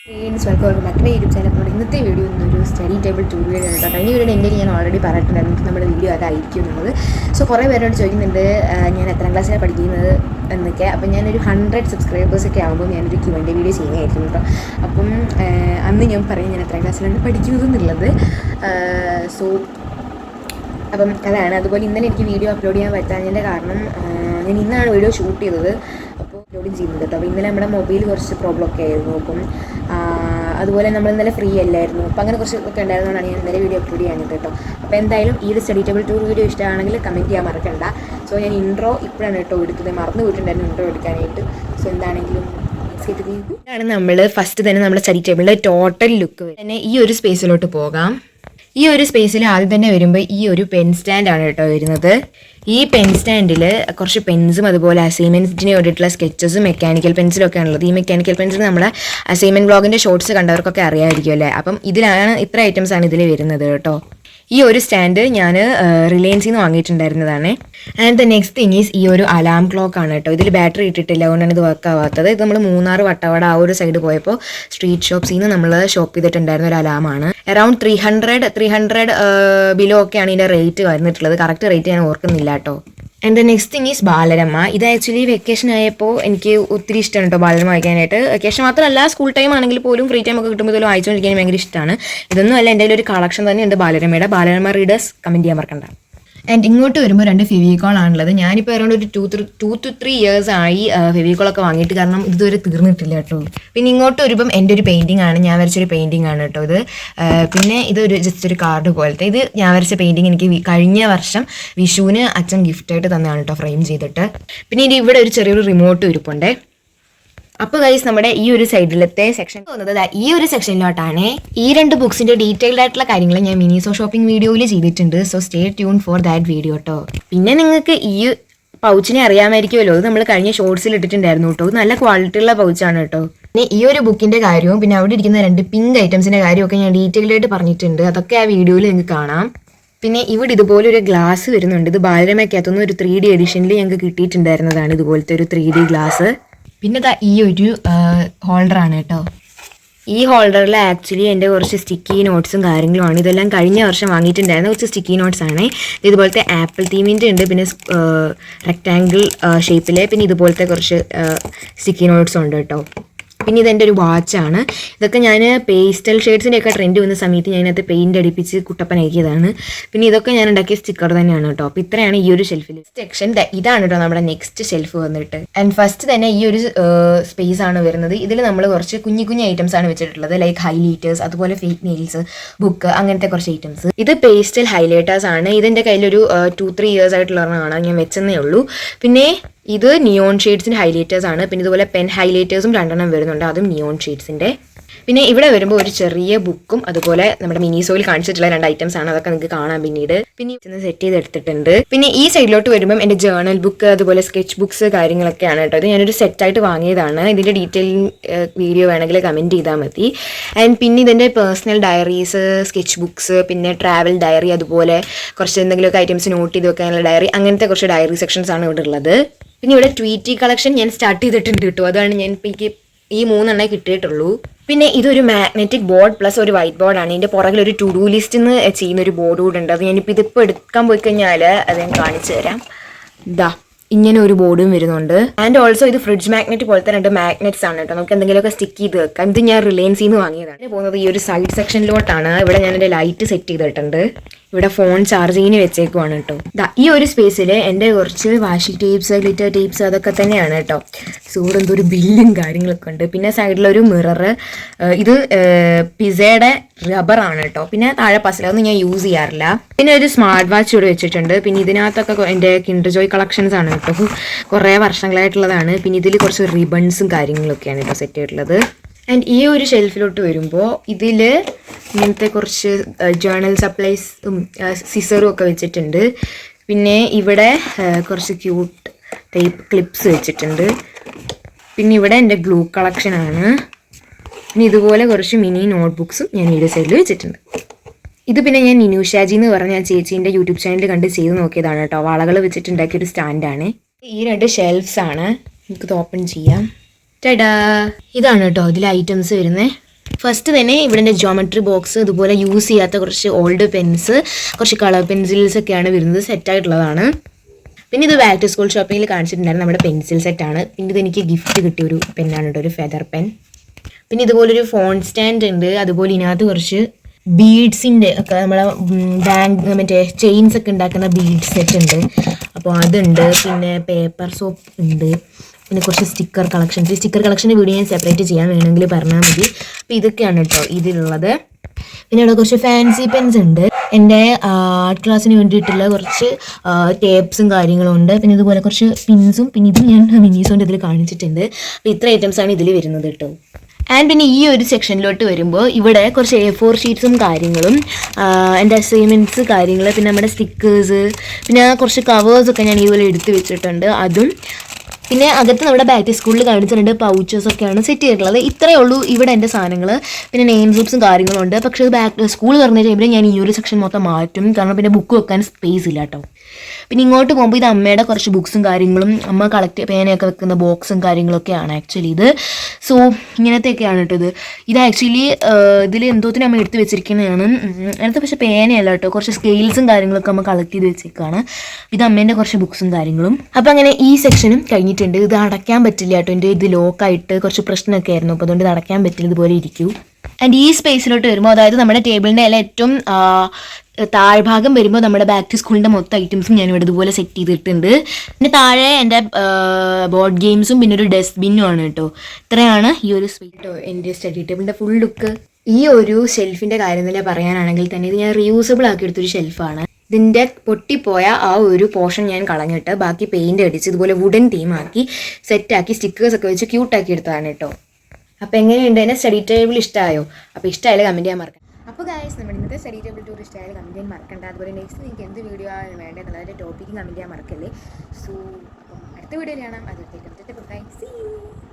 Welcome back to YouTube channel. നമ്മുടെ ഇന്നത്തെ video ഒരു സ്റ്റഡി ടേബിൾ ടൂർ വീഡിയോ കേട്ടോ. കഴിഞ്ഞ വീഡിയോ എൻ്റെ ഞാൻ ഓൾറെഡി പറഞ്ഞിട്ടുണ്ടായിരുന്നു നമ്മുടെ വീഡിയോ അതായിരിക്കും എന്നുള്ളത്. സോ കുറേ പേരോട് ചോദിക്കുന്നുണ്ട് ഞാൻ എത്രാം ക്ലാസ്സിലാണ് പഠിക്കുന്നത് എന്നൊക്കെ. അപ്പം ഞാനൊരു 100 സബ്സ്ക്രൈബേഴ്സൊക്കെ ആകുമ്പോൾ ഞാനൊരു Q&A വീഡിയോ ചെയ്യുന്നതായിരിക്കും കേട്ടോ. അപ്പം അന്ന് ഞാൻ പറയും ഞാൻ എത്രാം ക്ലാസ്സിലാണ് പഠിക്കുന്നത് എന്നുള്ളത്. സോ അപ്പം അതാണ്. അതുപോലെ ഇന്നലെ എനിക്ക് വീഡിയോ അപ്ലോഡ് ചെയ്യാൻ പറ്റാഞ്ഞതിൻ്റെ കാരണം ഞാൻ ഇന്നാണ് വീഡിയോ ഷൂട്ട് ചെയ്തത്. അപ്പോൾ അപ്ലോഡ് ചെയ്യുന്നത് കേട്ടോ. അപ്പോൾ ഇന്നലെ നമ്മുടെ മൊബൈൽ കുറച്ച് പ്രോബ്ലം ഒക്കെ ആയിരുന്നു. അപ്പം അതുപോലെ നമ്മൾ ഇന്നലെ ഫ്രീ അല്ലായിരുന്നു. അപ്പോൾ അങ്ങനെ കുറച്ച് ഒക്കെ ഉണ്ടായിരുന്നതുകൊണ്ടാണ് ഞാൻ ഇന്നലെ വീഡിയോ അപ്ലോഡ് ചെയ്യാഞ്ഞത് കേട്ടോ. അപ്പോൾ എന്തായാലും ഈ ഒരു സ്റ്റഡി ടേബിൾ ടൂർ വീഡിയോ ഇഷ്ടമാണെങ്കിൽ കമൻറ്റ് ചെയ്യാൻ മറക്കണ്ട. സോ ഞാൻ ഇൻട്രോ ഇപ്പോഴാണ് കേട്ടോ എടുത്തത്. മറന്നു പോയിട്ടുണ്ടായിരുന്നു ഇൻട്രോ എടുക്കാനായിട്ട്. സോ എന്താണെങ്കിലും ഇതാണ് നമ്മൾ ഫസ്റ്റ് തന്നെ നമ്മുടെ സ്റ്റഡി ടേബിളിൻ്റെ ടോട്ടൽ ലുക്ക് തന്നെ. ഈ ഒരു സ്പേസിലോട്ട് പോകാം. ഈ ഒരു സ്പേസിൽ ആദ്യം തന്നെ വരുമ്പോൾ ഈ ഒരു പെൻ സ്റ്റാൻഡാണ് കേട്ടോ വരുന്നത്. ഈ പെൻ സ്റ്റാൻഡിൽ കുറച്ച് പെൻസും അതുപോലെ അസൈൻമെൻറ്റിന് വേണ്ടിയിട്ടുള്ള സ്കെച്ചസും മെക്കാനിക്കൽ പെൻസിലും ഒക്കെ ആണുള്ളത്. ഈ മെക്കാനിക്കൽ പെൻസിൽ നമ്മുടെ അസൈൻമെൻറ്റ് ബ്ലോഗിൻ്റെ ഷോർട്സ് കണ്ടവർക്കൊക്കെ അറിയാമായിരിക്കും അല്ലേ. അപ്പം ഇതിലാണ് ഇത്ര ഐറ്റംസ് ആണ് ഇതിൽ വരുന്നത് കേട്ടോ. ഈ ഒരു സ്റ്റാൻഡ് ഞാൻ റിലയൻസിൽ നിന്ന് വാങ്ങിയിട്ടുണ്ടായിരുന്നതാണ്. And the next thing is ഈ ഒരു അലാം ക്ലോക്ക് ആണ് കേട്ടോ. ഇതിൽ ബാറ്ററി ഇട്ടിട്ടില്ല, അതുകൊണ്ടാണ് ഇത് വർക്ക് ആവാത്തത്. ഇത് നമ്മൾ മൂന്നാർ വട്ടവട ആ ഒരു സൈഡ് പോയപ്പോൾ സ്ട്രീറ്റ് ഷോപ്സിൽ നിന്ന് നമ്മൾ ഷോപ്പ് ചെയ്തിട്ടുണ്ടായിരുന്ന ഒരു അലാമാണ്. അറൗണ്ട് 300 ബിലോ ഒക്കെയാണ് ഇതിൻ്റെ റേറ്റ് വന്നിട്ടുള്ളത്. കറക്റ്റ് റേറ്റ് ഞാൻ ഓർക്കുന്നില്ല കേട്ടോ. And the next thing is Balarama. ഇത് ആക്ച്വലി വെക്കേഷൻ ആയപ്പോൾ എനിക്ക് ഒത്തിരി ഇഷ്ടമാണ് കേട്ടോ ബാലരമ വായിക്കാനായിട്ട്. വെക്കേഷൻ മാത്രമല്ല, സ്കൂൾ ടൈം ആണെങ്കിൽ പോലും ഫ്രീ ടൈം ഒക്കെ കിട്ടുമ്പോൾ ഇതെല്ലാം വായിച്ചുകൊണ്ടിരിക്കാൻ ഭയങ്കര ഇഷ്ടമാണ്. ഇതൊന്നും അല്ല, എൻ്റെ ഒരു കളക്ഷൻ തന്നെയുണ്ട് ബാലരമയുടെ. ബാലരമ റീഡേഴ്സ് കമൻറ്റ് ചെയ്യാൻ മറക്കണ്ട. ആൻഡ് ഇങ്ങോട്ട് വരുമ്പോൾ 2 ഫെവിക്കോൾ ആണുള്ളത്. ഞാനിപ്പോൾ അറൗണ്ട് ഒരു 2 to 3 ഇയേഴ്സ് ആയി ഫെവിക്കോളൊക്കെ വാങ്ങിയിട്ട്, കാരണം ഇതുവരെ തീർന്നിട്ടില്ല കേട്ടോ. പിന്നെ ഇങ്ങോട്ട് വരുമ്പം എൻ്റെ ഒരു പെയിൻറ്റിംഗ് ആണ്, ഞാൻ വരച്ചൊരു പെയിൻറ്റിംഗ് ആണ് കേട്ടോ ഇത്. പിന്നെ ഇതൊരു ജസ്റ്റ് ഒരു കാർഡ് പോലത്തെ. ഇത് ഞാൻ വരച്ച പെയിൻറ്റിംഗ് എനിക്ക് കഴിഞ്ഞ വർഷം വിഷുവിന് അച്ഛൻ ഗിഫ്റ്റായിട്ട് തന്നെയാണ് കേട്ടോ, ഫ്രെയിം ചെയ്തിട്ട്. പിന്നെ ഇനി ഇവിടെ ഒരു ചെറിയൊരു റിമോട്ട് ഇരിപ്പുണ്ട്. അപ്പോൾ ഗൈസ് നമ്മുടെ ഈ ഒരു സൈഡിലത്തെ സെക്ഷൻ പോകുന്നത് ഈ ഒരു സെക്ഷനിലോട്ടാണ്. ഈ 2 ബുക്സിന്റെ ഡീറ്റെയിൽഡ് ആയിട്ടുള്ള കാര്യങ്ങൾ ഞാൻ മിനിസോ ഷോപ്പിംഗ് വീഡിയോയിൽ ചെയ്തിട്ടുണ്ട്. So stay tune for that video കേട്ടോ. പിന്നെ നിങ്ങൾക്ക് ഈ പൗച്ചിനെ അറിയാമായിരിക്കുമല്ലോ, ഇത് നമ്മൾ കഴിഞ്ഞ ഷോർട്സിൽ ഇട്ടിട്ടുണ്ടായിരുന്നു കേട്ടോ. നല്ല ക്വാളിറ്റി ഉള്ള പൗച്ചാണ് കേട്ടോ. പിന്നെ ഈ ഒരു ബുക്കിന്റെ കാര്യവും പിന്നെ അവിടെ ഇരിക്കുന്ന 2 പിങ്ക് ഐറ്റംസിന്റെ കാര്യമൊക്കെ ഞാൻ ഡീറ്റെയിൽഡ് ആയിട്ട് പറഞ്ഞിട്ടുണ്ട്. അതൊക്കെ ആ വീഡിയോയിൽ നിങ്ങൾക്ക് കാണാം. പിന്നെ ഇവിടെ ഇതുപോലെ ഒരു ഗ്ലാസ് വരുന്നുണ്ട്. ഇത് ബാലരമയ്ക്കകത്തുനിന്ന് ഒരു 3D എഡിഷനിൽ ഞങ്ങൾക്ക് കിട്ടിയിട്ടുണ്ടായിരുന്നതാണ് ഇതുപോലത്തെ ഒരു 3D ഗ്ലാസ്. പിന്നെ ഈ ഒരു ഹോൾഡറാണ് കേട്ടോ. ഈ ഹോൾഡറിൽ ആക്ച്വലി എൻ്റെ കുറച്ച് സ്റ്റിക്കി നോട്ട്സും കാര്യങ്ങളുമാണ്. ഇതെല്ലാം കഴിഞ്ഞ വർഷം വാങ്ങിയിട്ടുണ്ടായിരുന്ന കുറച്ച് സ്റ്റിക്കി നോട്ട്സ് ആണ്. ഇതുപോലത്തെ ആപ്പിൾ തീമിൻ്റെ ഉണ്ട്, പിന്നെ റെക്റ്റാങ്കിൾ ഷേപ്പിലെ, പിന്നെ ഇതുപോലത്തെ കുറച്ച് സ്റ്റിക്കി നോട്ട്സ് ഉണ്ട് കേട്ടോ. പിന്നെ ഇതെൻ്റെ ഒരു വാച്ചാണ്. ഇതൊക്കെ ഞാൻ പേസ്റ്റൽ ഷെയ്ഡ്സിൻ്റെ ഒക്കെ ട്രെൻഡ് വന്ന സമയത്ത് ഞാൻ അതിനകത്ത് പെയിൻറ് അടിപ്പിച്ച് കുട്ടപ്പനാക്കിയതാണ്. പിന്നെ ഇതൊക്കെ ഞാൻ ഉണ്ടാക്കിയ സ്റ്റിക്കർ തന്നെയാണ് കേട്ടോ. അപ്പോൾ ഇത്രയാണ് ഈ ഒരു ഷെൽഫിൽ. സെക്ഷൻ ഇതാണ് കേട്ടോ നമ്മുടെ നെക്സ്റ്റ് ഷെൽഫ് വന്നിട്ട്. ആൻഡ് ഫസ്റ്റ് തന്നെ ഈ ഒരു സ്പേസ് ആണ് വരുന്നത്. ഇതിൽ നമ്മൾ കുറച്ച് കുഞ്ഞു ഐറ്റംസ് ആണ് വെച്ചിട്ടുള്ളത്. ലൈക്ക് ഹൈലൈറ്റേഴ്സ്, അതുപോലെ ഫേക്ക് നെയിൽസ്, ബുക്ക്, അങ്ങനത്തെ കുറച്ച് ഐറ്റംസ്. ഇത് പേസ്റ്റൽ ഹൈലൈറ്റേഴ്സ് ആണ്. ഇതിൻ്റെ കയ്യിലൊരു 2-3 ഇയേഴ്സ് ആയിട്ടുള്ളതാണ്, ഞാൻ വെച്ചെന്നേ ഉള്ളൂ. പിന്നെ ഇത് നിയോൺ ഷെയ്ഡ്സിൻ്റെ ഹൈലൈറ്റേഴ്സ് ആണ്. പിന്നെ ഇതുപോലെ പെൻ ഹൈലൈറ്റേഴ്സും 2 വരുന്നുണ്ട്, അതും നിയോൺ ഷെയ്ഡ്സിൻ്റെ. പിന്നെ ഇവിടെ വരുമ്പോൾ ഒരു ചെറിയ ബുക്കും അതുപോലെ നമ്മുടെ മിനിസോയിൽ കാണിച്ചിട്ടുള്ള 2 ഐറ്റംസ് ആണ്. അതൊക്കെ നിങ്ങൾക്ക് കാണാം പിന്നീട്. പിന്നെ സെറ്റ് ചെയ്തെടുത്തിട്ടുണ്ട്. പിന്നെ ഈ സൈഡിലോട്ട് വരുമ്പം എൻ്റെ ജേർണൽ ബുക്ക്, അതുപോലെ സ്കെച്ച് ബുക്സ് കാര്യങ്ങളൊക്കെയാണ് കേട്ടോ. ഇത് ഞാനൊരു സെറ്റായിട്ട് വാങ്ങിയതാണ്. ഇതിൻ്റെ ഡീറ്റെയിൽ വീഡിയോ വേണമെങ്കിൽ കമൻറ്റ് ചെയ്താൽ മതി. ആൻഡ് പിന്നെ ഇതിൻ്റെ പേഴ്സണൽ ഡയറീസ്, സ്കെച്ച് ബുക്സ്, പിന്നെ ട്രാവൽ ഡയറി, അതുപോലെ കുറച്ച് എന്തെങ്കിലുമൊക്കെ ഐറ്റംസ് നോട്ട് ചെയ്ത് വെക്കാനുള്ള ഡയറി, അങ്ങനത്തെ കുറച്ച് ഡയറി സെക്ഷൻസ് ആണ് ഇവിടെ ഉള്ളത്. പിന്നെ ഇവിടെ ട്വീറ്റി കളക്ഷൻ ഞാൻ സ്റ്റാർട്ട് ചെയ്തിട്ടുണ്ട് കേട്ടോ. അതാണ് ഞാൻ ഇപ്പോൾ എനിക്ക് ഈ 3 കിട്ടിയിട്ടുള്ളൂ. പിന്നെ ഇതൊരു മാഗ്നറ്റിക് ബോർഡ് പ്ലസ് ഒരു വൈറ്റ് ബോർഡാണ്. ഇതിൻ്റെ പുറകിൽ ഒരു ടു ഡു ലിസ്റ്റ് ചെയ്യുന്ന ഒരു ബോർഡ് കൂടെ ഉണ്ട്. അത് ഞാനിപ്പോൾ ഇതിപ്പോൾ എടുക്കാൻ പോയി കഴിഞ്ഞാൽ അത് ഞാൻ കാണിച്ചു തരാം. ഇങ്ങനെ ഒരു ബോർഡും വരുന്നുണ്ട്. ആൻഡ് ഓൾസോ ഇത് ഫ്രിഡ്ജ് മാഗ്നറ്റ് പോലത്തെ 2 മാഗ്നറ്റ്സ് ആണ് കേട്ടോ. നമുക്ക് എന്തെങ്കിലുമൊക്കെ സ്റ്റിക്ക് ചെയ്ത് വെക്കാം. ഇത് ഞാൻ റിലയൻസിൽ നിന്ന് വാങ്ങിയതാണ്. പോകുന്നത് ഈ ഒരു സൈഡ് സെക്ഷനിലോട്ടാണ്. ഇവിടെ ഞാൻ എൻ്റെ ലൈറ്റ് സെറ്റ് ചെയ്തിട്ടുണ്ട്. ഇവിടെ ഫോൺ ചാർജിങ്ങിന് വെച്ചേക്കുവാണ് കേട്ടോ. ഈ ഒരു സ്പേസിൽ എൻ്റെ കുറച്ച് വാഷി ടേപ്സ്, ഗ്ലിറ്റർ ടേപ്സ്, അതൊക്കെ തന്നെയാണ് കേട്ടോ. സൂട് എന്തൊരു ബില്ലും കാര്യങ്ങളൊക്കെ ഉണ്ട്. പിന്നെ സൈഡിലൊരു മിറർ. ഇത് പിസയുടെ റബ്ബറാണ് കേട്ടോ. പിന്നെ താഴെ പസിലൊന്നും ഞാൻ യൂസ് ചെയ്യാറില്ല. പിന്നെ ഒരു സ്മാർട്ട് വാച്ച് ഇവിടെ വെച്ചിട്ടുണ്ട്. പിന്നെ ഇതിനകത്തൊക്കെ എൻ്റെ കിൻഡർ ജോയ് കളക്ഷൻസ് ആണ് കേട്ടോ. കുറേ വർഷങ്ങളായിട്ടുള്ളതാണ്. പിന്നെ ഇതിൽ കുറച്ച് റിബൺസും കാര്യങ്ങളൊക്കെയാണ് കേട്ടോ സെറ്റ് ചെയ്തിട്ടുള്ളത്. ആൻഡ് ഈ ഒരു ഷെൽഫിലോട്ട് വരുമ്പോൾ ഇതിൽ ഇങ്ങനത്തെ കുറച്ച് ജേർണൽ സപ്ലൈസും സിസറും ഒക്കെ വെച്ചിട്ടുണ്ട്. പിന്നെ ഇവിടെ കുറച്ച് ക്യൂട്ട് ടൈപ്പ് ക്ലിപ്സ് വെച്ചിട്ടുണ്ട്. പിന്നെ ഇവിടെ എൻ്റെ ഗ്ലൂ കളക്ഷനാണ്. പിന്നെ ഇതുപോലെ കുറച്ച് മിനി നോട്ട്ബുക്സും ഞാൻ ഈ സൈഡിൽ വെച്ചിട്ടുണ്ട്. ഇത് പിന്നെ ഞാൻ നിനുഷാജി എന്ന് പറഞ്ഞ ചേച്ചീൻ്റെ യൂട്യൂബ് ചാനൽ കണ്ട് ചെയ്ത് നോക്കിയതാണ് കേട്ടോ. വളകൾ വെച്ചിട്ടുണ്ടാക്കിയൊരു സ്റ്റാൻഡാണ്. ഈ 2 ഷെൽഫ്സ് ആണ്. നമുക്കിത് ഓപ്പൺ ചെയ്യാം. ടടാ, ഇതാണ് കേട്ടോ ഇതിൽ ഐറ്റംസ് വരുന്നത്. ഫസ്റ്റ് തന്നെ ഇവിടെ എൻ്റെ ജോമെട്രി ബോക്സ്, ഇതുപോലെ യൂസ് ചെയ്യാത്ത കുറച്ച് ഓൾഡ് പെൻസ്, കുറച്ച് കളർ പെൻസിൽസ് ഒക്കെയാണ് വരുന്നത്, സെറ്റായിട്ടുള്ളതാണ്. പിന്നെ ഇത് ബാക്ക് ടു സ്കൂൾ ഷോപ്പിങ്ങിൽ കാണിച്ചിട്ടുണ്ടായിരുന്നു നമ്മുടെ പെൻസിൽ സെറ്റാണ്. പിന്നെ ഇതെനിക്ക് ഗിഫ്റ്റ് കിട്ടിയ ഒരു പെന്നാണ് കേട്ടോ, ഒരു ഫെദർ പെൻ. പിന്നെ ഇതുപോലൊരു ഫോൺ സ്റ്റാൻഡ് ഉണ്ട്. അതുപോലെ ഇതിനകത്ത് കുറച്ച് ബീഡ്സിൻ്റെ ഒക്കെ നമ്മളെ മറ്റേ ചെയിൻസ് ഒക്കെ ഉണ്ടാക്കുന്ന ബീഡ്സ് സെറ്റ് ഉണ്ട്, അപ്പോൾ അതുണ്ട്. പിന്നെ പേപ്പർ സോപ്പ് ഉണ്ട്. പിന്നെ കുറച്ച് സ്റ്റിക്കർ കളക്ഷൻസ്. ഈ സ്റ്റിക്കർ കളക്ഷൻ്റെ വീഡിയോ ഞാൻ സെപ്പറേറ്റ് ചെയ്യാൻ വേണമെങ്കിൽ പറഞ്ഞാൽ മതി. അപ്പോൾ ഇതൊക്കെയാണ് കേട്ടോ ഇതിലുള്ളത്. പിന്നെ ഇവിടെ കുറച്ച് ഫാൻസി പെൻസ് ഉണ്ട്. എൻ്റെ ആർട്ട് ക്ലാസ്സിന് വേണ്ടിയിട്ടുള്ള കുറച്ച് ടേപ്സും കാര്യങ്ങളും ഉണ്ട്. പിന്നെ ഇതുപോലെ കുറച്ച് പിൻസും, പിന്നെ ഇതും ഞാൻ മിനീസോൻ്റെ ഇതിൽ കാണിച്ചിട്ടുണ്ട്. അപ്പോൾ ഇത്ര ഐറ്റംസാണ് ഇതിൽ വരുന്നത് കേട്ടോ. ആൻഡ് പിന്നെ ഈ ഒരു സെക്ഷനിലോട്ട് വരുമ്പോൾ ഇവിടെ കുറച്ച് A4 ഷീറ്റ്സും കാര്യങ്ങളും, എൻ്റെ അസൈൻമെൻറ്റ്സ് കാര്യങ്ങൾ, പിന്നെ നമ്മുടെ സ്റ്റിക്കേഴ്സ്, പിന്നെ കുറച്ച് കവേഴ്സൊക്കെ ഞാൻ ഇതുപോലെ എടുത്ത് വെച്ചിട്ടുണ്ട്, അതും. പിന്നെ അകത്ത് നമ്മുടെ ബാക്ക് സ്കൂളിൽ കാണിച്ചിട്ടുണ്ട് പൗച്ചസൊക്കെയാണ് സെറ്റ് ചെയ്തിട്ടുള്ളത്. ഇത്രയേ ഉള്ളൂ ഇവിടെ എൻ്റെ സാധനങ്ങൾ. പിന്നെ നെയിം സ്ലിപ്സും കാര്യങ്ങളും ഉണ്ട്. പക്ഷേ ബാക്ക് സ്കൂൾ തുറന്ന ടൈമിൽ ഞാൻ ഈ ഒരു സെക്ഷൻ മൊത്തം മാറ്റും, കാരണം പിന്നെ ബുക്ക് വെക്കാൻ സ്പേസ് ഇല്ല കേട്ടോ. പിന്നെ ഇങ്ങോട്ട് പോകുമ്പോൾ ഇത് അമ്മയുടെ കുറച്ച് ബുക്സും കാര്യങ്ങളും, അമ്മ കളക്ട് പേനയൊക്കെ വെക്കുന്ന ബോക്സും കാര്യങ്ങളൊക്കെയാണ് ആക്ച്വലി ഇത്. സോ ഇങ്ങനത്തെയൊക്കെയാണ് കേട്ടോ ഇത്. ഇത് ആക്ച്വലി ഇതിൽ എന്തോത്തിന് അമ്മ എടുത്ത് വെച്ചിരിക്കുന്നതാണ്. അതിനകത്ത് പക്ഷേ പേനയല്ല കേട്ടോ, കുറച്ച് സ്കെയിൽസും കാര്യങ്ങളൊക്കെ അമ്മ കളക്ട് ചെയ്ത് വെച്ചേക്കാണ്. ഇത് അമ്മേൻ്റെ കുറച്ച് ബുക്സും കാര്യങ്ങളും. അപ്പോൾ അങ്ങനെ ഈ സെക്ഷനും കഴിഞ്ഞിട്ടുണ്ട്. ഇത് അടയ്ക്കാൻ പറ്റില്ല കേട്ടോ, എൻ്റെ ഇത് ലോക്കായിട്ട് കുറച്ച് പ്രശ്നമൊക്കെ ആയിരുന്നു, അപ്പോൾ അതുകൊണ്ട് ഇത് അടയ്ക്കാൻ പറ്റില്ല, ഇതുപോലെ ഇരിക്കൂ. ആൻഡ് ഈ സ്പേസിലോട്ട് വരുമ്പോൾ, അതായത് നമ്മുടെ ടേബിളിൻ്റെ എല്ലാം ഏറ്റവും താഴ്ഭാഗം വരുമ്പോൾ നമ്മുടെ ബാക്ക് ടു സ്കൂളിൻ്റെ മൊത്തം ഐറ്റംസും ഞാനിവിടെ ഇതുപോലെ സെറ്റ് ചെയ്തിട്ടുണ്ട്. പിന്നെ താഴെ എൻ്റെ ബോർഡ് ഗെയിംസും പിന്നെ ഒരു ഡസ്റ്റ്ബിന്നും ആണ് കേട്ടോ. ഇത്രയാണ് ഈ ഒരു സ്പേസ് കേട്ടോ എൻ്റെ സ്റ്റഡി ടേബിളിൻ്റെ ഫുൾ ലുക്ക്. ഈ ഒരു ഷെൽഫിൻ്റെ കാര്യം തന്നെ പറയാനാണെങ്കിൽ തന്നെ ഇത് ഞാൻ റീയൂസബിൾ ആക്കിയെടുത്തൊരു ഷെൽഫാണ്. ഇതിൻ്റെ പൊട്ടിപ്പോയ ആ ഒരു പോർഷൻ ഞാൻ കളഞ്ഞിട്ട് ബാക്കി പെയിൻ്റ് അടിച്ച് ഇതുപോലെ വുഡൻ തീമാക്കി സെറ്റാക്കി സ്റ്റിക്കേഴ്സൊക്കെ വെച്ച് ക്യൂട്ടാക്കി എടുത്തതാണ് കേട്ടോ. അപ്പോൾ എങ്ങനെയുണ്ട് എൻ്റെ സ്റ്റഡി ടേബിൾ ഇഷ്ടമായോ? അപ്പോൾ ഇഷ്ടമായാലും കമൻറ്റ് ചെയ്യാൻ മറക്കാം. അപ്പോൾ ഗൈസ്, നമ്മുടെ ഇന്നത്തെ സ്റ്റഡി ടേബിൾ ടൂർ ഇഷ്ടമായാലും കമൻറ്റ് ചെയ്യാൻ മറക്കണ്ട. അതുപോലെ നെക്സ്റ്റ് നിങ്ങൾക്ക് എന്ത് വീഡിയോ ആണ് വേണ്ടതെന്നുള്ളത് അതിൻ്റെ ടോപ്പിക്കും കമൻറ്റ് ചെയ്യാൻ മറക്കല്ലേ. സോ അടുത്ത വീഡിയോയിൽ കാണാം. അതിലേക്ക്